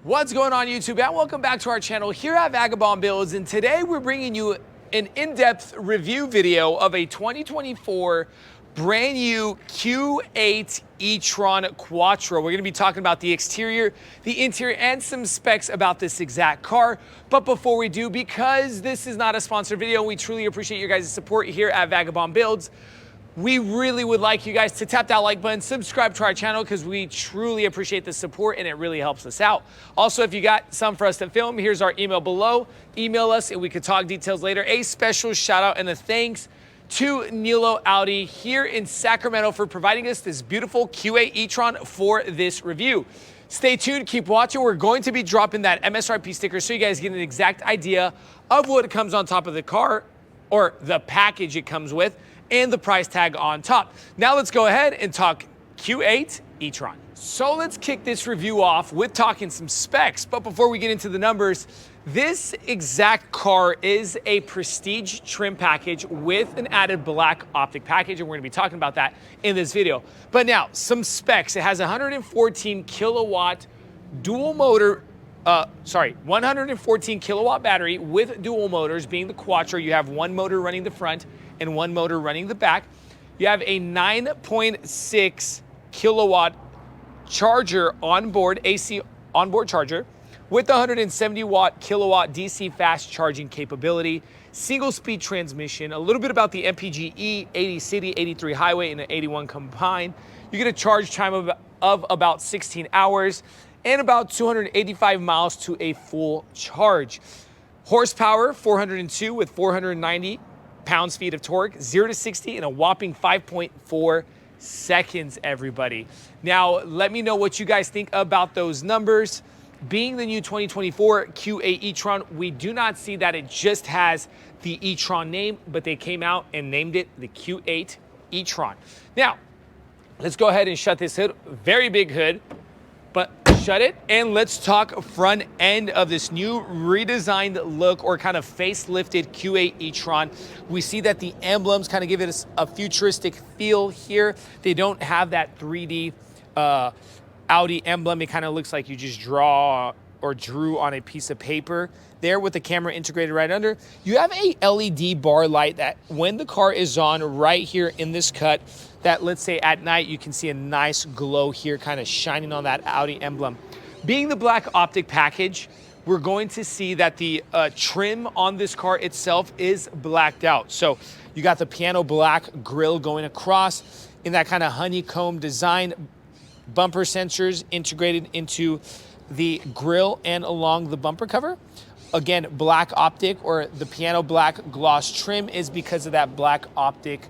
What's going on YouTube, and welcome back to our channel here at Vagabond Builds, and today we're bringing you an in-depth review video of a 2024 brand new Q8 e-tron Quattro. We're going to be talking about the exterior, the interior, and some specs about this exact car. But before we do, because this is not a sponsored video, we truly appreciate your guys' support here at Vagabond Builds. We really would like you guys to tap that like button, subscribe to our channel, because we truly appreciate the support and it really helps us out. Also, if you got some for us to film, here's our email below. Email us and we could talk details later. A special shout out and a thanks to Nilo Audi here in Sacramento for providing us this beautiful Q8 e-tron for this review. Stay tuned, keep watching. We're going to be dropping that MSRP sticker so you guys get an exact idea of what comes on top of the car, or the package it comes with, and the price tag on top. Now let's go ahead and talk Q8 e-tron. So let's kick this review off with talking some specs. But before we get into the numbers, this exact car is a prestige trim package with an added black optic package, and we're gonna be talking about that in this video. But now, some specs. It has a 114 kilowatt dual motor 114 kilowatt battery with dual motors. Being the Quattro, you have one motor running the front and one motor running the back. You have a 9.6 kilowatt charger on board, AC onboard charger, with 170 kilowatt DC fast charging capability, single speed transmission. A little bit about the MPGe, 80 city, 83 highway, and an 81 combined. You get a charge time of about 16 hours and about 285 miles to a full charge. Horsepower, 402 with 490 pounds-feet of torque, 0 to 60 in a whopping 5.4 seconds, everybody. Now, let me know what you guys think about those numbers. Being the new 2024 Q8 e-tron, we do not see that it just has the e-tron name, but they came out and named it the Q8 e-tron. Now, let's go ahead and shut this hood. Very big hood, but shut it, and let's talk front end of this new redesigned look, or kind of facelifted Q8 e-tron. We see that the emblems kind of give it a futuristic feel here. They don't have that 3D Audi emblem. It kind of looks like you just drew on a piece of paper there, with the camera integrated right under. You have a LED bar light that when the car is on right here in this cut, that let's say at night you can see a nice glow here kind of shining on that Audi emblem. Being the black optic package, we're going to see that the trim on this car itself is blacked out. So you got the piano black grille going across in that kind of honeycomb design, bumper sensors integrated into the grille and along the bumper cover. Again, black optic, or the piano black gloss trim, is because of that black optic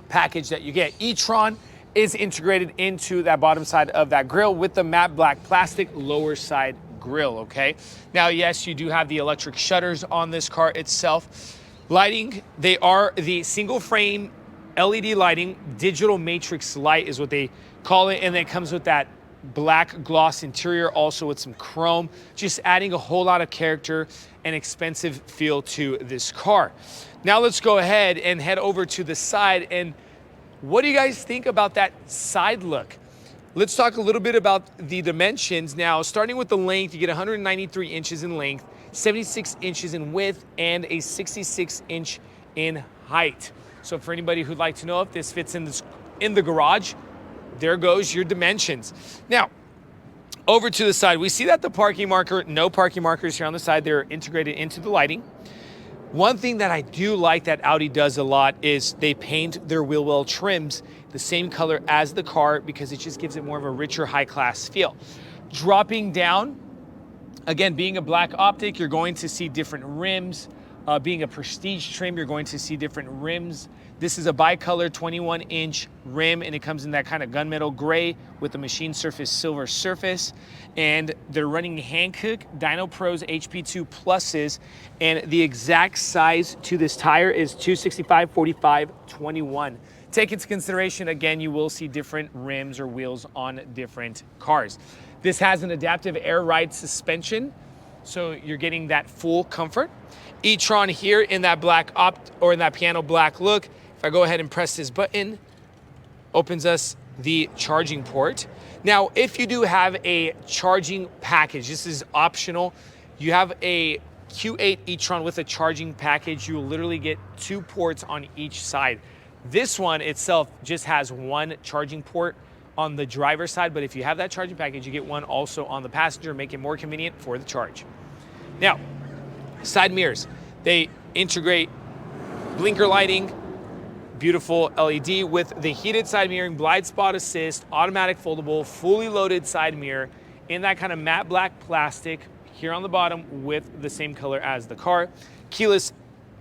package that you get. e-tron is integrated into that bottom side of that grille with the matte black plastic lower side grille, okay? Now, yes, you do have the electric shutters on this car itself. Lighting, they are the single frame LED lighting. Digital matrix light is what they call it, and it comes with that black gloss interior, also with some chrome, just adding a whole lot of character and expensive feel to this car. Now let's go ahead and head over to the side, and what do you guys think about that side look? Let's talk a little bit about the dimensions. Now, starting with the length, you get 193 inches in length, 76 inches in width, and a 66 inch in height. So for anybody who'd like to know if this fits in the garage, there goes your dimensions. Now, over to the side, we see that the parking marker, no parking markers here on the side, they're integrated into the lighting. One thing that I do like that Audi does a lot is they paint their wheel well trims the same color as the car, because it just gives it more of a richer, high-class feel. Dropping down, again, being a black optic, you're going to see different rims. Being a prestige trim, you're going to see different rims. This is a bicolor 21-inch rim, and it comes in that kind of gunmetal gray with the machine surface silver surface. And they're running Hankook Dyno Pros HP2 Pluses, and the exact size to this tire is 265/45/21. Take into consideration, again, you will see different rims or wheels on different cars. This has an adaptive air ride suspension, so you're getting that full comfort. e-tron here in that in that piano black look. If I go ahead and press this button, opens us the charging port. Now, if you do have a charging package, this is optional. You have a Q8 e-tron with a charging package, you will literally get 2 ports on each side. This one itself just has 1 charging port on the driver's side, but if you have that charging package, you get 1 also on the passenger, make it more convenient for the charge. Now, side mirrors, they integrate blinker lighting, beautiful LED with the heated side mirroring, blind spot assist, automatic foldable, fully loaded side mirror in that kind of matte black plastic here on the bottom with the same color as the car. Keyless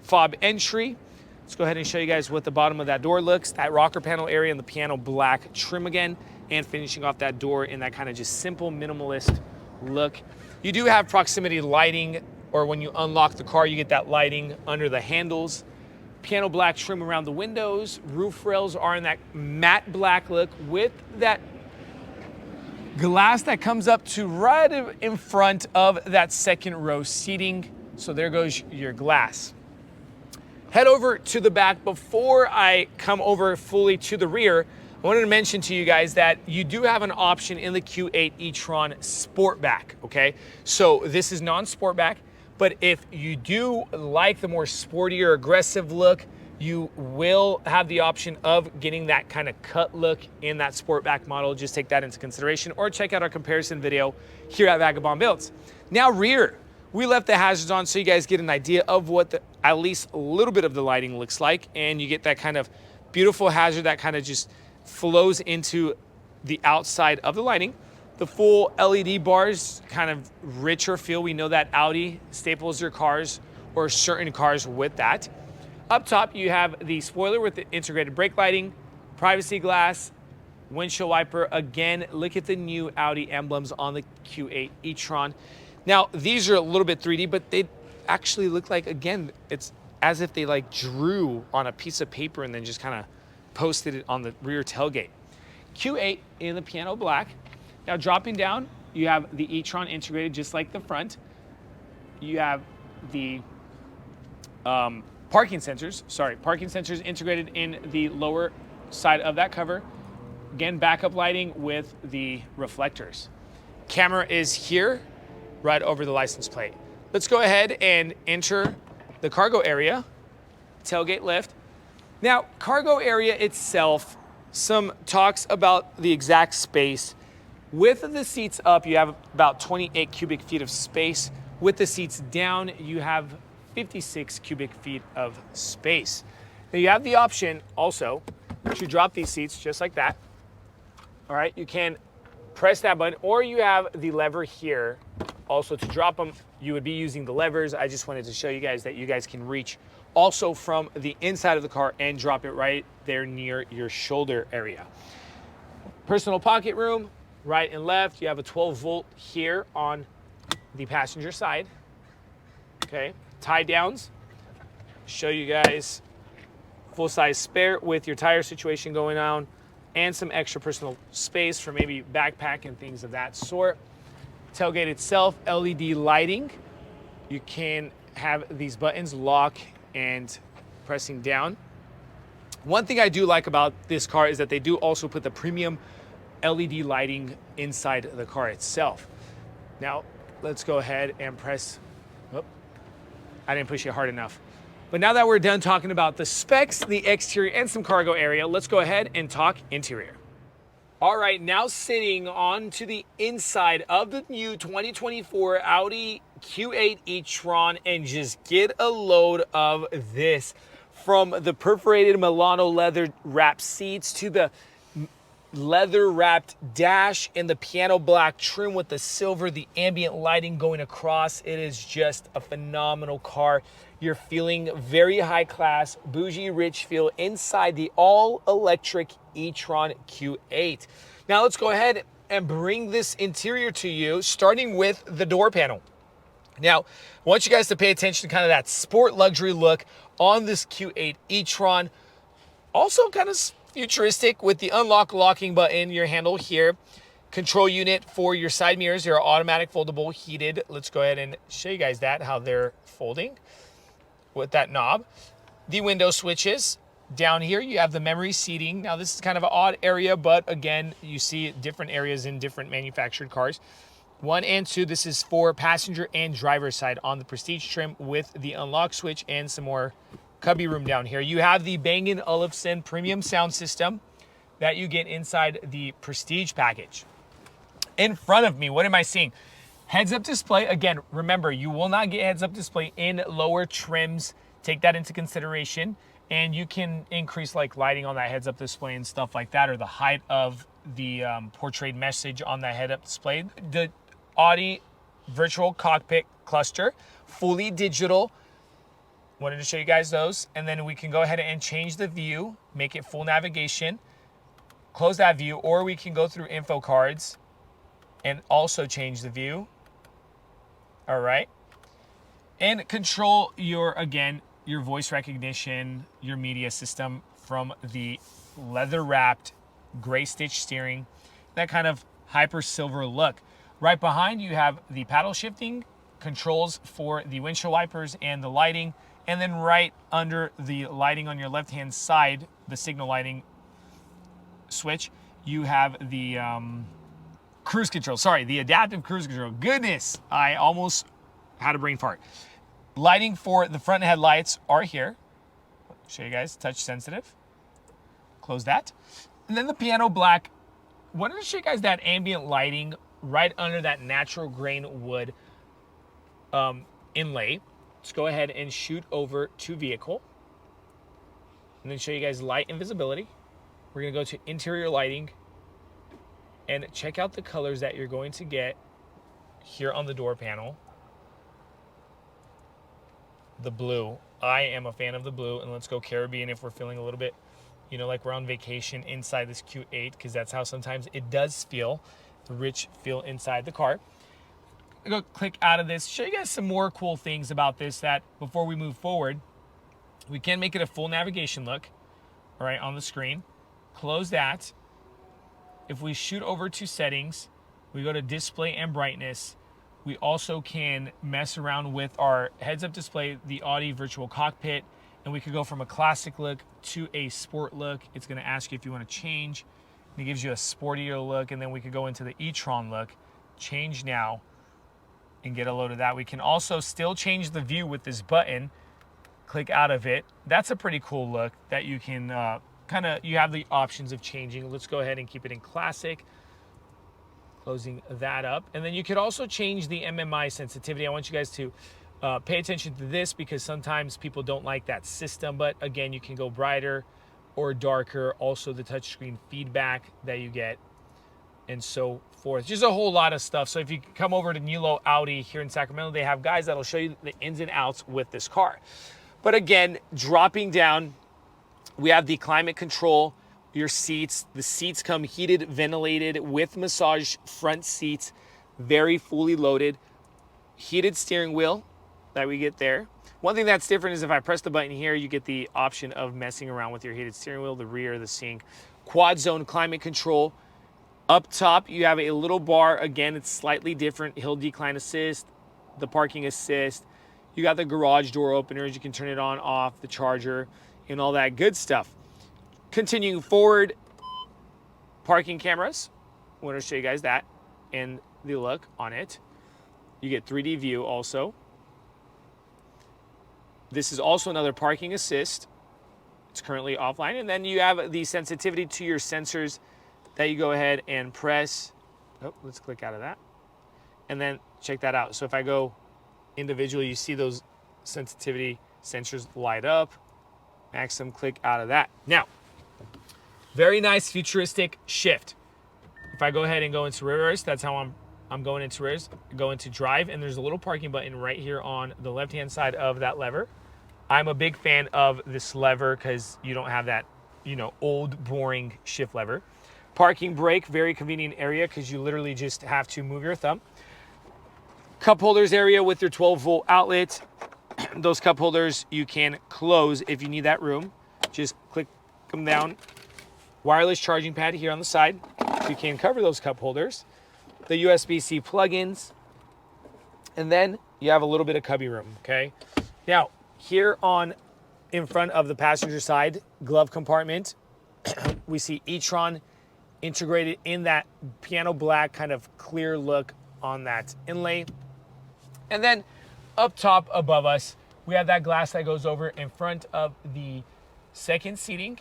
fob entry. Let's go ahead and show you guys what the bottom of that door looks. That rocker panel area and the piano black trim again, and finishing off that door in that kind of just simple minimalist look. You do have proximity lighting, or when you unlock the car, you get that lighting under the handles. Piano black trim around the windows. Roof rails are in that matte black look with that glass that comes up to right in front of that second row seating. So there goes your glass. Head over to the back. Before I come over fully to the rear, I wanted to mention to you guys that you do have an option in the Q8 e-tron Sportback, okay? So this is non-Sportback, but if you do like the more sportier, aggressive look, you will have the option of getting that kind of cut look in that Sportback model. Just take that into consideration, or check out our comparison video here at Vagabond Builds. Now rear, we left the hazards on so you guys get an idea of what at least a little bit of the lighting looks like, and you get that kind of beautiful hazard that kind of just flows into the outside of the lighting. The full LED bars, kind of richer feel. We know that Audi staples their cars, or certain cars, with that. Up top, you have the spoiler with the integrated brake lighting, privacy glass, windshield wiper. Again, look at the new Audi emblems on the Q8 e-tron. Now, these are a little bit 3D, but they actually look like, again, it's as if they like drew on a piece of paper and then just kind of posted it on the rear tailgate. Q8 in the piano black. Now dropping down, you have the e-tron integrated just like the front. You have the parking sensors integrated in the lower side of that cover. Again, backup lighting with the reflectors. Camera is here, right over the license plate. Let's go ahead and enter the cargo area, tailgate lift. Now, cargo area itself, some talks about the exact space. With the seats up, you have about 28 cubic feet of space. With the seats down, you have 56 cubic feet of space. Now you have the option also to drop these seats just like that. All right, you can press that button, or you have the lever here also to drop them. You would be using the levers. I just wanted to show you guys that you guys can reach also from the inside of the car and drop it right there near your shoulder area. Personal pocket room, right and left. You have a 12 volt here on the passenger side. Okay, tie downs. Show you guys full size spare with your tire situation going on, and some extra personal space for maybe backpack and things of that sort. Tailgate itself, LED lighting. You can have these buttons lock and pressing down. One thing I do like about this car is that they do also put the premium LED lighting inside the car itself. Now, let's go ahead and press, oh, I didn't push it hard enough. But now that we're done talking about the specs, the exterior, and some cargo area, let's go ahead and talk interior. All right, now sitting on to the inside of the new 2024 Audi Q8 e-tron, and just get a load of this. From the perforated Milano leather wrapped seats to the leather wrapped dash and the piano black trim with the silver, the ambient lighting going across. It is just a phenomenal car. You're feeling very high class, bougie rich feel inside the all electric e-tron Q8. Now let's go ahead and bring this interior to you, starting with the door panel. Now, I want you guys to pay attention to kind of that sport luxury look on this Q8 e-tron. Also kind of futuristic with the unlock locking button, your handle here. Control unit for your side mirrors. They're automatic foldable heated. Let's go ahead and show you guys that, how they're folding with that knob. The window switches, Down here, you have the memory seating. Now, this is kind of an odd area, but again, you see different areas in different manufactured cars. 1 and 2, this is for passenger and driver side on the Prestige trim with the unlock switch and some more cubby room down here. You have the Bang & Olufsen premium sound system that you get inside the Prestige package. In front of me, what am I seeing? Heads-up display. Again, remember, you will not get heads-up display in lower trims. Take that into consideration. And you can increase like lighting on that heads-up display and stuff like that, or the height of the portrayed message on that head-up display. The Audi virtual cockpit cluster, fully digital. Wanted to show you guys those. And then we can go ahead and change the view, make it full navigation, close that view, or we can go through info cards and also change the view. All right. And control your, again, your voice recognition, your media system from the leather-wrapped gray stitch steering, that kind of hyper silver look. Right behind you have the paddle shifting, controls for the windshield wipers and the lighting, and then right under the lighting on your left-hand side, the signal lighting switch, you have the cruise control. Sorry, the adaptive cruise control. Goodness, I almost had a brain fart. Lighting for the front headlights are here. Show you guys, touch sensitive. Close that. And then the piano black. Wanted to show you guys that ambient lighting right under that natural grain wood inlay. Let's go ahead and shoot over to vehicle. And then show you guys light and visibility. We're gonna go to interior lighting and check out the colors that you're going to get here on the door panel. The blue. I am a fan of the blue, and let's go Caribbean if we're feeling a little bit, you know, like we're on vacation inside this Q8, because that's how sometimes it does feel, the rich feel inside the car. I'm gonna go click out of this, show you guys some more cool things about this that before we move forward, we can make it a full navigation look, all right, on the screen. Close that. If we shoot over to settings, we go to display and brightness. We also can mess around with our heads-up display, the Audi virtual cockpit, and we could go from a classic look to a sport look. It's gonna ask you if you wanna change. And it gives you a sportier look, and then we could go into the e-tron look, change now, and get a load of that. We can also still change the view with this button, click out of it. That's a pretty cool look that you can you have the options of changing. Let's go ahead and keep it in classic. Closing that up. And then you could also change the MMI sensitivity. I want you guys to pay attention to this because sometimes people don't like that system. But again, you can go brighter or darker. Also the touchscreen feedback that you get and so forth. Just a whole lot of stuff. So if you come over to Nilo Audi here in Sacramento, they have guys that'll show you the ins and outs with this car. But again, dropping down, we have the climate control. Your seats, the seats come heated, ventilated with massage front seats, very fully loaded. Heated steering wheel that we get there. One thing that's different is if I press the button here, you get the option of messing around with your heated steering wheel, the rear, the sync. Quad zone climate control. Up top, you have a little bar. Again, it's slightly different. Hill decline assist, the parking assist. You got the garage door openers. You can turn it on, off, the charger, and all that good stuff. Continuing forward, parking cameras. I want to show you guys that and the look on it. You get 3D view also. This is also another parking assist. It's currently offline. And then you have the sensitivity to your sensors that you go ahead and press. Oh, let's click out of that. And then check that out. So if I go individually, you see those sensitivity sensors light up. Maximum, click out of that. Now, very nice futuristic shift. If I go ahead and go into reverse, that's how I'm going into reverse. Go into drive, and there's a little parking button right here on the left-hand side of that lever. I'm a big fan of this lever because you don't have that, you know, old, boring shift lever. Parking brake, very convenient area because you literally just have to move your thumb. Cup holders area with your 12-volt outlet. Those cup holders you can close if you need that room. Just click them down. Wireless charging pad here on the side. You can cover those cup holders. The USB-C plugins. And then you have a little bit of cubby room, okay? Now, here on in front of the passenger side glove compartment, we see e-tron integrated in that piano black kind of clear look on that inlay. And then up top above us, we have that glass that goes over in front of the second seating.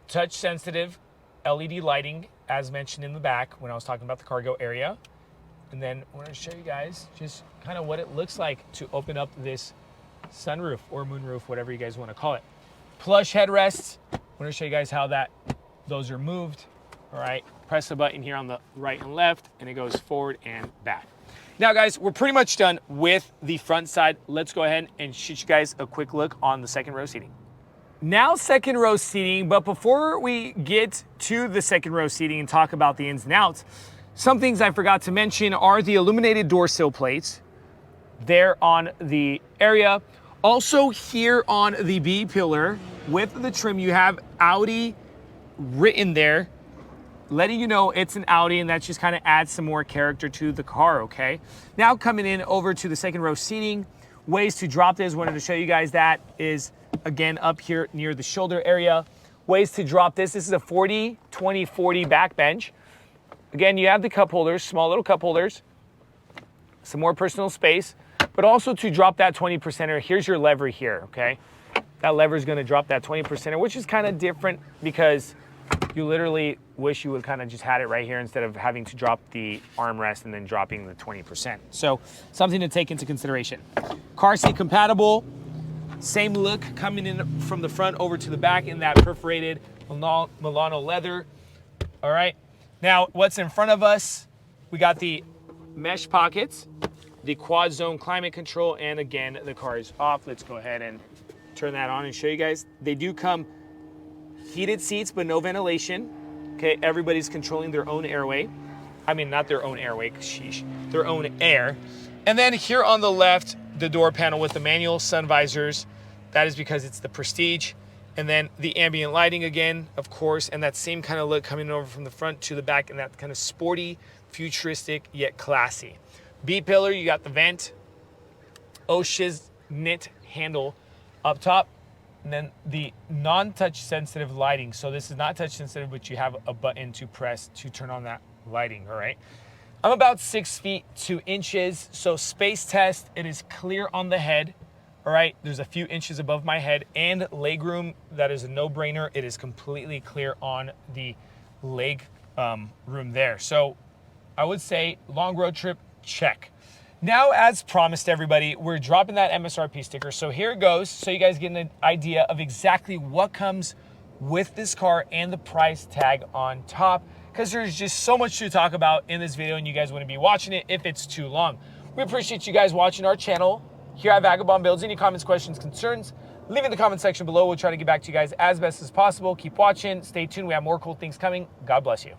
Touch sensitive LED lighting, as mentioned in the back when I was talking about the cargo area. And then I want to show you guys just kind of what it looks like to open up this sunroof or moonroof, whatever you guys want to call it. Plush headrests. I want to show you guys how those are moved. All right, press the button here on the right and left, and it goes forward and back. Now, guys, we're pretty much done with the front side. Let's go ahead and shoot you guys a quick look on the second row seating. Now, second row seating, but before we get to the second row seating and talk about the ins and outs, some things I forgot to mention are the illuminated door sill plates there on the area. Also here on the B pillar with the trim, you have Audi written there, letting you know it's an Audi, and that just kind of adds some more character to the car, okay? Now coming in over to the second row seating, ways to drop this, wanted to show you guys that is, again, up here near the shoulder area. Ways to drop this is a 40-20-40 back bench. Again, you have the cup holders, small little cup holders, some more personal space, but also to drop that 20%er, here's your lever here, okay? That lever is gonna drop that 20%er, which is kind of different because you literally wish you would kind of just had it right here instead of having to drop the armrest and then dropping the 20%. So something to take into consideration. Car seat compatible, same look coming in from the front over to the back in that perforated Milano leather. All right, now what's in front of us? We got the mesh pockets, the quad zone climate control, and again, the car is off. Let's go ahead and turn that on and show you guys. They do come heated seats, but no ventilation. Okay, everybody's controlling their own airway. I mean, not their own airway, sheesh, their own air. And then here on the left, the door panel with the manual sun visors. That is because it's the Prestige. And then the ambient lighting again, of course, and that same kind of look coming over from the front to the back, and that kind of sporty, futuristic, yet classy. B pillar, you got the vent, O'Shiz knit handle up top, and then the non-touch sensitive lighting. So this is not touch sensitive, but you have a button to press to turn on that lighting, all right? I'm about 6 feet 2 inches, so space test, it is clear on the head, all right? There's a few inches above my head, and legroom, that is a no-brainer. It is completely clear on the leg room there. So I would say long road trip, check. Now, as promised, everybody, we're dropping that MSRP sticker. So here it goes, so you guys get an idea of exactly what comes with this car and the price tag on top, because there's just so much to talk about in this video and you guys wouldn't be watching it if it's too long. We appreciate you guys watching our channel here at Vagabond Builds. Any comments, questions, concerns, leave in the comment section below. We'll try to get back to you guys as best as possible. Keep watching, stay tuned. We have more cool things coming. God bless you.